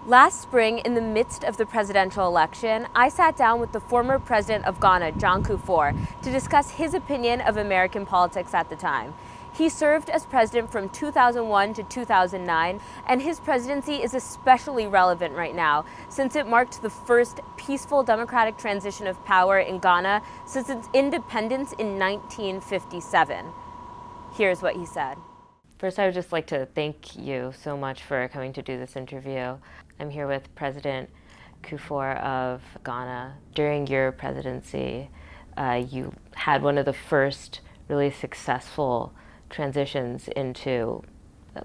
Last spring, in the midst of the presidential election, I sat down with the former president of Ghana, John Kufuor, to discuss his opinion of American politics at the time. He served as president from 2001 to 2009, and his presidency is especially relevant right now since it marked the first peaceful democratic transition of power in Ghana since its independence in 1957. Here's what he said. First, I would just like to thank you so much for coming to do this interview. I'm here with President Kufuor of Ghana. During your presidency, you had one of the first really successful transitions into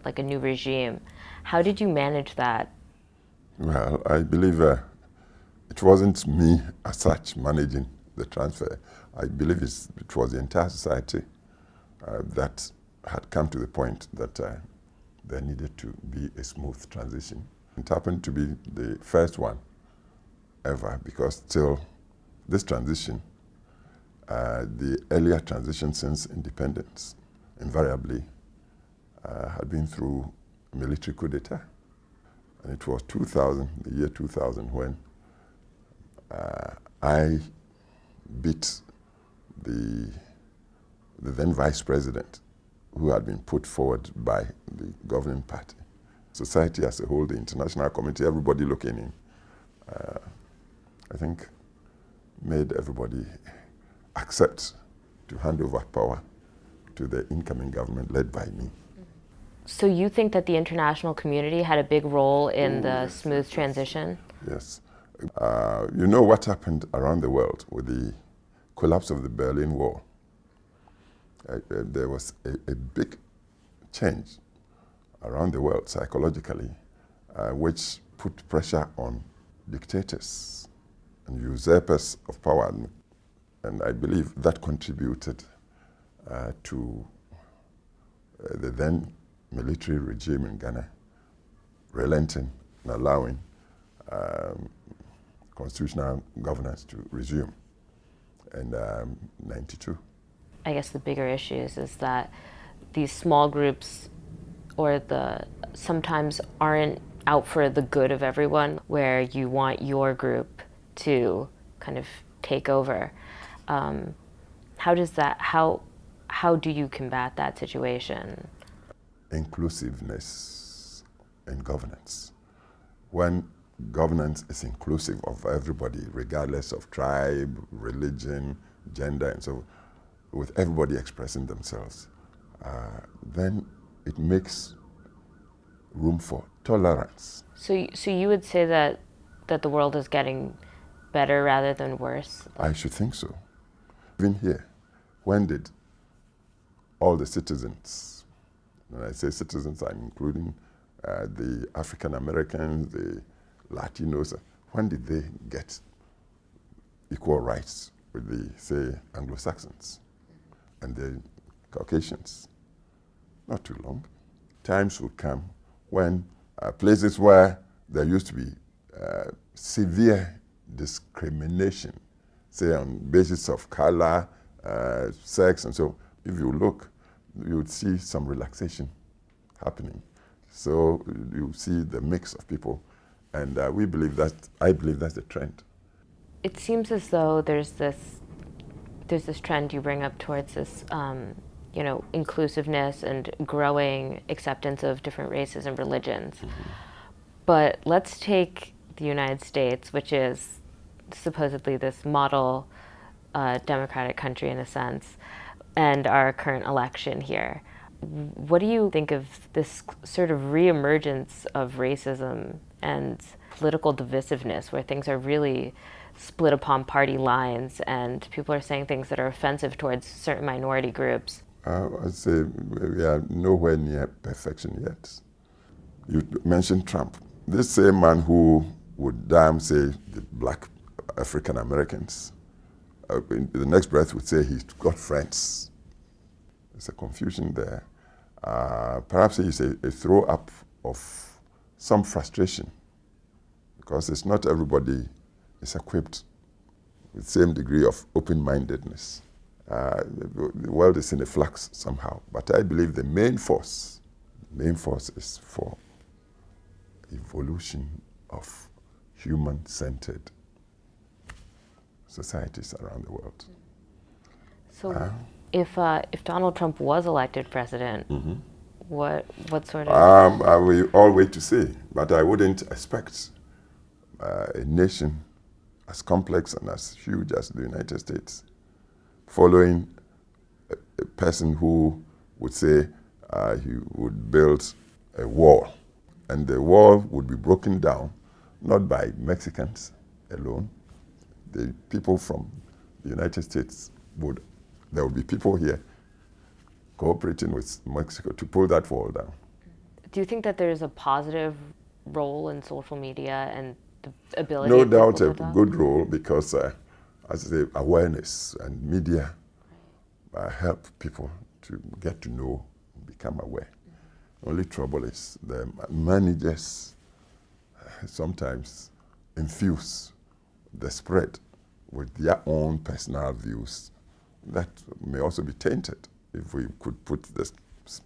like a new regime. How did you manage that? Well, I believe it wasn't me as such managing the transfer. I believe it was the entire society that had come to the point that there needed to be a smooth transition. It happened to be the first one ever because till this transition, the earlier transition since independence invariably had been through a military coup d'etat. And it was the year 2000, when I beat the then vice president, who had been put forward by the governing party. Society as a whole, the international community, everybody looking in, I think made everybody accept to hand over power to the incoming government led by me. So you think that the international community had a big role in the smooth transition? Yes. You know what happened around the world with the collapse of the Berlin Wall? There was a big change around the world psychologically, which put pressure on dictators and usurpers of power. And I believe that contributed to the then military regime in Ghana relenting and allowing constitutional governance to resume in 92. I guess the bigger issues is that these small groups sometimes aren't out for the good of everyone, where you want your group to kind of take over. How do you combat that situation? Inclusiveness in governance. When governance is inclusive of everybody, regardless of tribe, religion, gender, and so on, with everybody expressing themselves, then it makes room for tolerance. So you would say that the world is getting better rather than worse? I should think so. Even here, when did all the citizens, when I say citizens, I'm including the African Americans, the Latinos, when did they get equal rights with the, say, Anglo-Saxons and the Caucasians? Not too long. Times will come when places where there used to be severe discrimination, say on basis of color, sex, and so, if you look, you would see some relaxation happening. So you see the mix of people, and I believe that's the trend. It seems as though there's this trend you bring up towards this, inclusiveness and growing acceptance of different races and religions. Mm-hmm. But let's take the United States, which is supposedly this model democratic country in a sense, and our current election here. What do you think of this sort of reemergence of racism and political divisiveness, where things are really split upon party lines and people are saying things that are offensive towards certain minority groups? I'd say we are nowhere near perfection yet. You mentioned Trump. This same man who would damn, say, the black African Americans, in the next breath would say he's got friends. There's a confusion there. Perhaps it's a throw up of some frustration, because it's not everybody is equipped with the same degree of open-mindedness. The world is in a flux somehow, but I believe the main force is for evolution of human-centered societies around the world. So if Donald Trump was elected president, what sort of... I will all wait to see, but I wouldn't expect a nation as complex and as huge as the United States following a person who would say he would build a wall, and the wall would be broken down not by Mexicans alone. The people from the United States there would be people here cooperating with Mexico to pull that wall down. Do you think that there's a positive role in social media and the ability No of people doubt to a talk? good role, because as I say, awareness and media help people to get to know, become aware. Only trouble is the managers sometimes infuse the spread with their own personal views that may also be tainted if we could put the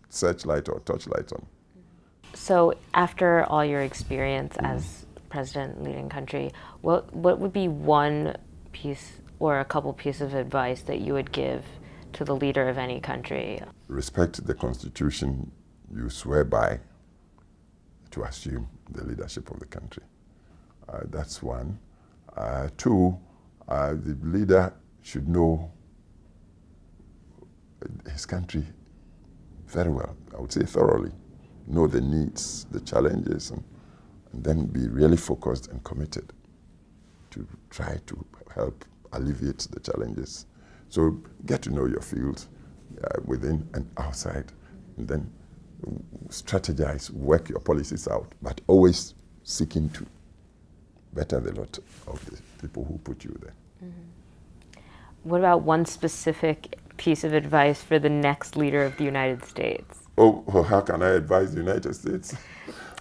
searchlight or torchlight on. So after all your experience as president leading country, what would be one piece or a couple pieces of advice that you would give to the leader of any country? Respect the Constitution you swear by to assume the leadership of the country. That's one. Two, the leader should know his country very well. I would say thoroughly. Know the needs, the challenges, and then be really focused and committed to try to help alleviate the challenges. So get to know your field within and outside, and then strategize, work your policies out, but always seeking to better the lot of the people who put you there. What about one specific piece of advice for the next leader of the United States? Oh, how can I advise the United States?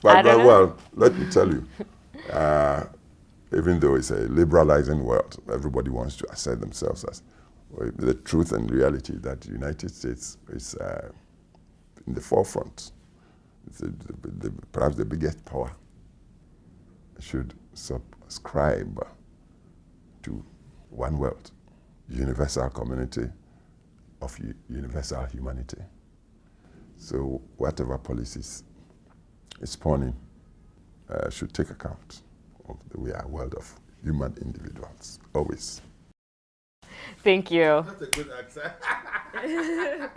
I don't know. Well, let me tell you, even though it's a liberalizing world, everybody wants to assert themselves as the truth and reality that the United States is in the forefront. It's perhaps the biggest power should subscribe to one world, universal community of universal humanity. So whatever policies is spawning should take account of the world of human individuals, always. Thank you. That's a good answer.